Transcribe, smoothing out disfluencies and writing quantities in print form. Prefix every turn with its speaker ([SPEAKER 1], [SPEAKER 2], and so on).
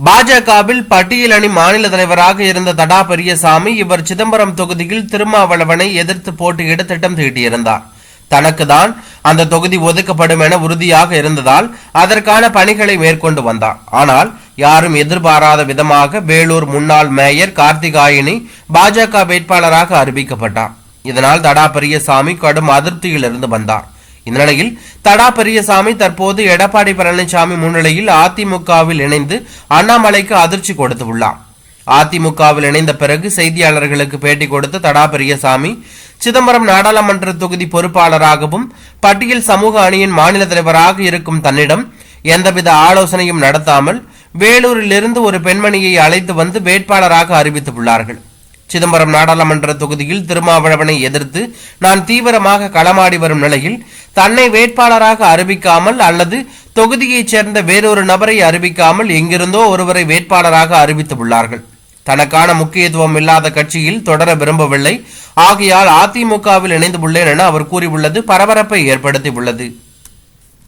[SPEAKER 1] பாஜகவில் பட்டியல் அணி மாநில தலைவராக இருந்த தடா பெரியசாமி இவர் சிதம்பரம் தொகுதியில் திருமாவளவனை எதிர்த்து போட்டியிட திட்டம் தீட்டியிருந்தார். தனக்கு தான் அந்த தொகுதி ஒதுக்கப்படும் என உறுதியாக இருந்ததால் அதற்கான பணிகளை மேற்கொண்டு வந்தார். ஆனால் யாரும் எதிர்பாராத விதமாக வேலூர் முன்னாள் மேயர் கார்த்திகாயினி பாஜக வேட்பாளராக அறிவிக்கப்பட்டார். இதனால் தடா பெரியசாமி கடும் அதிருப்தியில் இருந்து வந்தார். இந்த நிலையில் தடா பெரியசாமி தற்போது எடப்பாடி பழனிசாமி முன்னிலையில் அதிமுகவில் இணைந்து அண்ணாமலைக்கு அதிர்ச்சி கொடுத்துள்ளார். அதிமுகவில் இணைந்த பிறகு செய்தியாளர்களுக்கு பேட்டி கொடுத்த தடா பெரியசாமி சிதம்பரம் நாடாளுமன்ற தொகுதி பொறுப்பாளராகவும் பட்டியல் சமூக அணியின் மாநில தலைவராக இருக்கும் தன்னிடம் எந்தவித ஆலோசனையும் நடத்தாமல் வேலூரிலிருந்து ஒரு பெண்மணியை அழைத்து வந்து வேட்பாளராக அறிவித்துள்ளார்கள். சிதம்பரம் நாடாளுமன்ற தொகுதியில் திருமாவளவனை எதிர்த்து நான் தீவிரமாக களமாடி வரும் நிலையில் தன்னை வேட்பாளராக அறிவிக்காமல் அல்லது தொகுதியைச் சேர்ந்த வேறொரு நபரை அறிவிக்காமல் எங்கிருந்தோ ஒருவரை வேட்பாளராக அறிவித்துள்ளார்கள். தனக்கான முக்கியத்துவம் இல்லாத கட்சியில் தொடர விரும்பவில்லை, ஆகையால் அதிமுகவில் இணைந்துள்ளேன் என அவர் கூறியுள்ளது பரபரப்பை ஏற்படுத்தியுள்ளது.